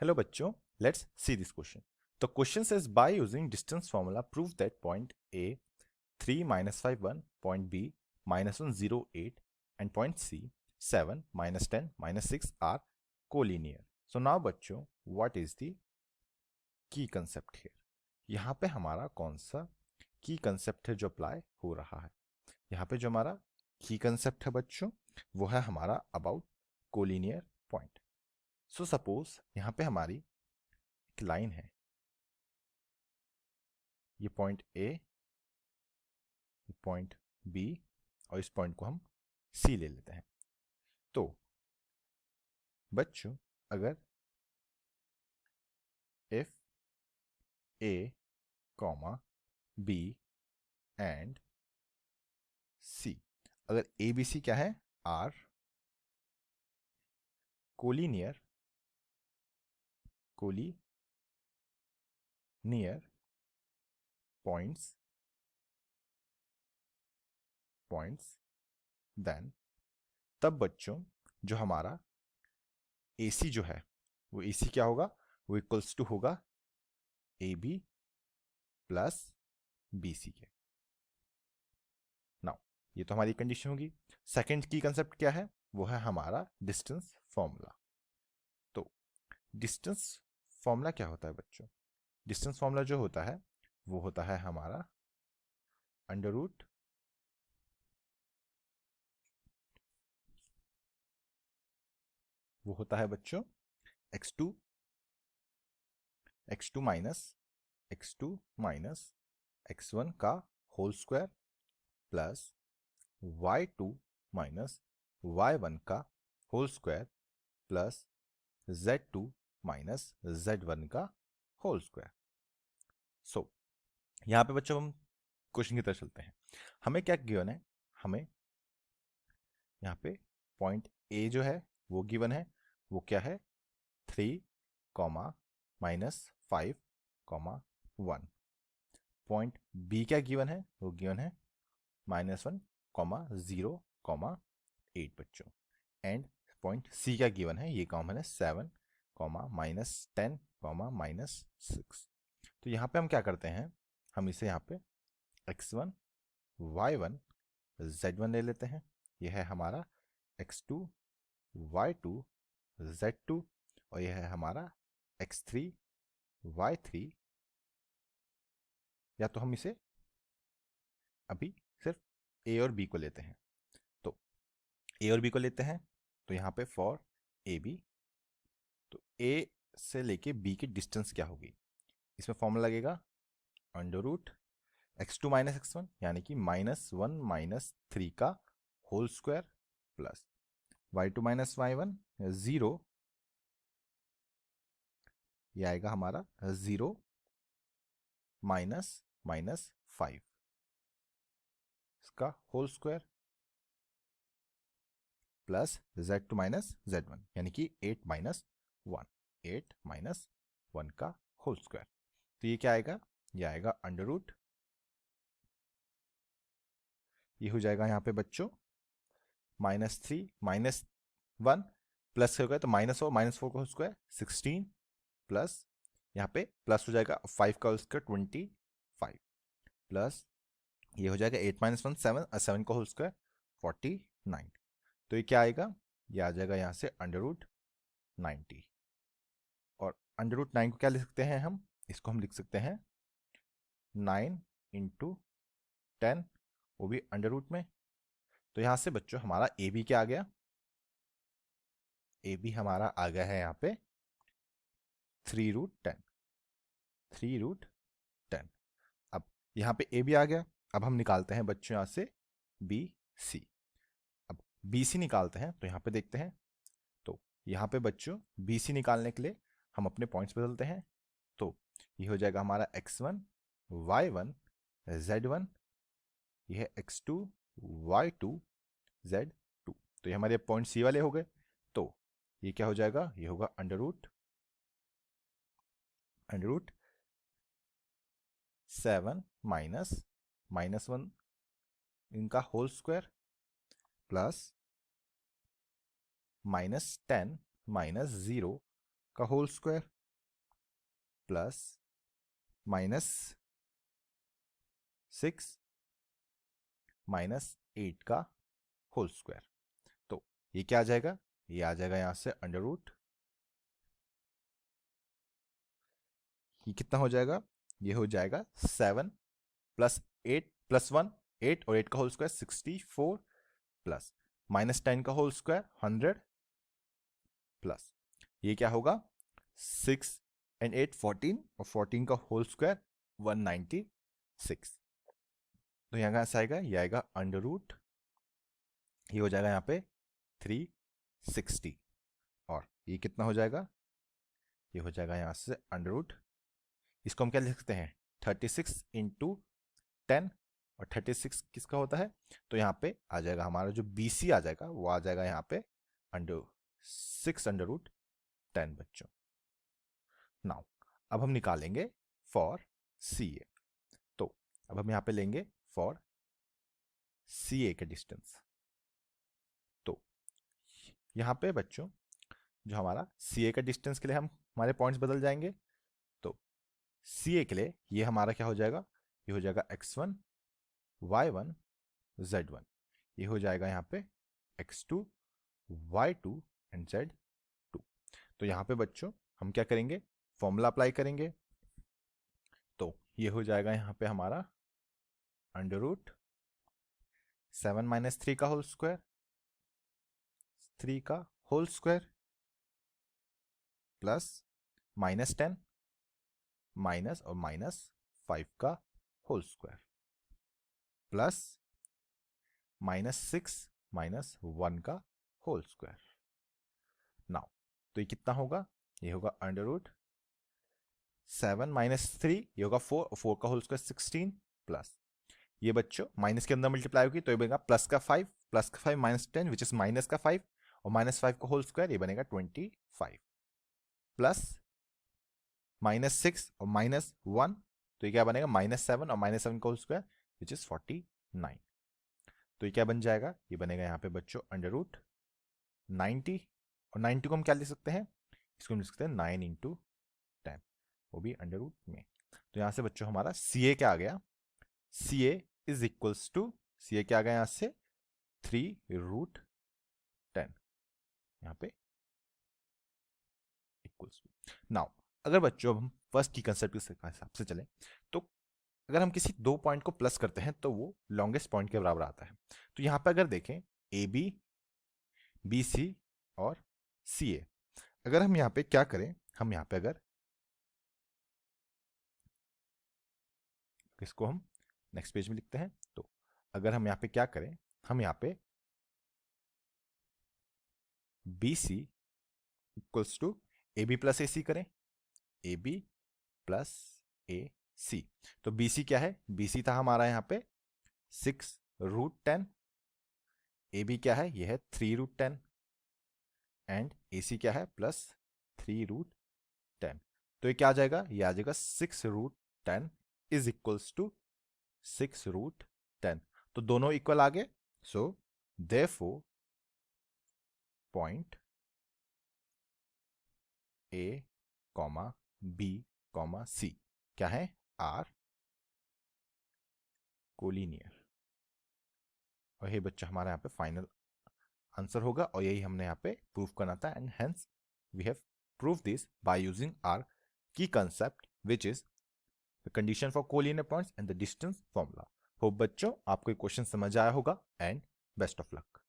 Hello बच्चों, let's see this question. The question says by using distance formula prove that point A 3 minus 5 1, point B minus 1 0 8 and point C 7 minus 10 minus 6 are collinear. So now बच्चों what is the key concept here? यहाँ पे हमारा कौन सा की concept है जो apply हो रहा है? यहाँ पे जो हमारा की कंसेप्ट है बच्चों वो है हमारा about collinear point. So suppose यहाँ पे हमारी एक लाइन है, ये पॉइंट ए, ये पॉइंट बी और इस पॉइंट को हम सी ले लेते हैं. तो बच्चों अगर if a comma b and c, अगर ए बी सी क्या है आर कोलिनियर पॉइंट्स देन तब बच्चों जो हमारा ए सी जो है वो ए सी क्या होगा, वो इक्वल्स टू होगा A B plus B C के. नाउ ये तो हमारी कंडीशन होगी. सेकंड की कंसेप्ट क्या है, वो है हमारा डिस्टेंस फॉर्मूला. तो डिस्टेंस फॉर्मूला क्या होता है बच्चों? डिस्टेंस फॉर्मूला जो होता है वो होता है हमारा अंडर रूट वो होता है बच्चों x2 माइनस x1 का whole square plus y2 minus y1 का whole square plus z2 minus z1 का होल स्क्वायर. सो यहाँ पे बच्चों हम क्वेश्चन की तरफ चलते हैं. हमें क्या गिवन है, हमें यहाँ पे पॉइंट ए जो है वो गिवन है, वो क्या है 3 comma minus 5 comma 1. Point B क्या गिवन है, वो गिवन है -1 कॉमा 0 कॉमा 8 बच्चों. एंड पॉइंट सी क्या गिवन है, ये कॉमन है 7 कॉमा -10 कॉमा -6. तो यहाँ पे हम क्या करते हैं, हम इसे यहाँ पे x1 y1 z1 ले लेते हैं. यह है हमारा x2 y2 z2 और यह है हमारा x3 y3. या तो हम इसे अभी सिर्फ a और b को लेते हैं. तो a और b को लेते हैं तो यहाँ पे फॉर ए बी, तो a से लेके b की डिस्टेंस क्या होगी, इसमें फॉर्मूला लगेगा under root x2 minus x1 यानी कि -1 -3 का whole square plus y2 minus y1 0, ये आएगा हमारा 0 -5 इसका whole square plus z2 minus z1 यानी कि 8 माइनस 1 का होल स्क्वायर. तो ये क्या आएगा, ये आएगा अंडर रूट, ये हो जाएगा यहाँ पे बच्चों -3 -1 प्लस होगा तो -4 का होल स्क्वायर 16 प्लस यहाँ पे प्लस हो जाएगा 5 का होल स्क्वायर 25 प्लस ये हो जाएगा 8 माइनस 1 7 और 7 का होल स्क्वायर 49. तो ये क्या आएगा, ये आ जाएगा यहाँ से अंडर रूट 90. और अंडर रूट 9 को क्या लिख सकते हैं हम, इसको हम लिख सकते हैं 9 इंटू 10, वो भी अंडर रूट में. तो यहाँ से बच्चों हमारा ए बी क्या आ गया, ए बी हमारा आ गया है यहाँ पे 3√10. अब यहाँ पे ए बी आ गया, अब हम निकालते हैं बच्चों यहाँ से बी सी. अब बी सी निकालते हैं तो यहाँ पे देखते हैं, तो यहाँ पे बच्चों बी सी निकालने के लिए हम अपने पॉइंट्स बदलते हैं. तो ये हो जाएगा हमारा x1 y1 z1, ये है x2 y2 z2. तो ये हमारे पॉइंट सी वाले हो गए. तो ये क्या हो जाएगा, ये होगा अंडर रूट 7 -1 इनका होल स्क्वायर प्लस -10 -0 का whole square plus minus 6 minus 8 का होल स्क्वायर। तो ये क्या आ जाएगा, ये आ जाएगा यहां से अंडर रूट, ये कितना हो जाएगा, ये हो जाएगा 7 प्लस 8 प्लस 1 8 और 8 का होल स्क्वायर 64 प्लस माइनस 10 का होल स्क्वायर 100 प्लस ये क्या होगा 6 एंड 8 14 और 14 का होल स्क्वायर 196। तो यहाँ कहाँ से आएगा, ये आएगा अंडर रूट, ये हो जाएगा यहाँ पे 360 और ये कितना हो जाएगा, ये हो जाएगा यहाँ से अंडर रूट, इसको हम क्या लिख सकते हैं 36 इंटू 10 और 36 किसका होता है, तो यहाँ पे आ जाएगा हमारा जो BC आ जाएगा वो आ जाएगा यहाँ पे अंडर 6 अंडर रूट 10 बच्चों। नाउ अब हम निकालेंगे फॉर CA, तो अब हम यहाँ पे लेंगे फॉर CA का डिस्टेंस। तो यहाँ पे बच्चों जो हमारा CA का डिस्टेंस के लिए हम हमारे पॉइंट्स बदल जाएंगे, तो CA के लिए ये हमारा क्या हो जाएगा, ये हो जाएगा x1 y1 z1, ये हो जाएगा यहाँ पे x2 y2 एंड z2। तो यहाँ पे बच्चों हम क्या करेंगे, फॉर्मूला अप्लाई करेंगे, तो ये हो जाएगा यहाँ पे हमारा अंडर रूट 7 माइनस 3 का होल स्क्वायर, 3 का whole square plus minus 10 minus और माइनस 5 का whole square plus minus 6 minus 1 का होल स्क्वायर। नाउ तो ये कितना होगा, ये होगा अंडर रूट 7 माइनस 3, ये होगा 4 और 4 का होल स्क्वायर 16 प्लस ये बच्चों माइनस के अंदर मल्टीप्लाई होगी तो ये बनेगा प्लस का 5 माइनस 10 विच इज माइनस का 5 और माइनस 5 का होल स्क्वायर ये बनेगा 25 प्लस माइनस 6 और माइनस 1 तो ये क्या बनेगा माइनस 7 और माइनस 7 का होल स्क्वायर विच इज 49। तो ये क्या बन जाएगा, ये बनेगा यहाँ पे बच्चों अंडर रूट 90 और 90 को हम क्या लिख सकते हैं, इसको हम लिख सकते हैं 9 इंटू 10, वो भी अंडर रूट में। तो यहाँ से बच्चों हमारा CA क्या आ गया, CA is equals to CA क्या आ गया यहाँ से 3 रूट 10 यहाँ पे इक्वल्स टू। नाउ अगर बच्चों हम फर्स्ट की कंसेप्ट के हिसाब से चलें तो अगर हम किसी दो पॉइंट को प्लस करते हैं तो वो लॉन्गेस्ट पॉइंट के बराबर आता है। तो यहाँ पे अगर देखें AB BC और CA, अगर हम यहाँ पे क्या करें, हम यहाँ पे अगर इसको हम नेक्स्ट पेज में लिखते हैं, तो अगर हम यहाँ पे क्या करें, हम यहाँ पे BC equals to AB plus AC करें, AB प्लस AC। तो BC क्या है, BC था हमारा यहाँ पे 6 रूट 10, AB क्या है, ये है 3 रूट 10 एंड AC क्या है प्लस 3 रूट 10। तो ये क्या आ जाएगा, ये आ जाएगा 6 root 10 is equals to 6 root 10। तो दोनों इक्वल आ गए, so therefore point A comma B comma C क्या है, आर कोलिनियर। और ये बच्चा हमारा यहाँ पे फाइनल आंसर होगा और यही हमने यहाँ पे प्रूव करना था and hence we have prove this by using R की concept which is the condition for collinear points and the distance formula. Hope बच्चों आपको क्वेश्चन समझ आया होगा एंड बेस्ट ऑफ लक।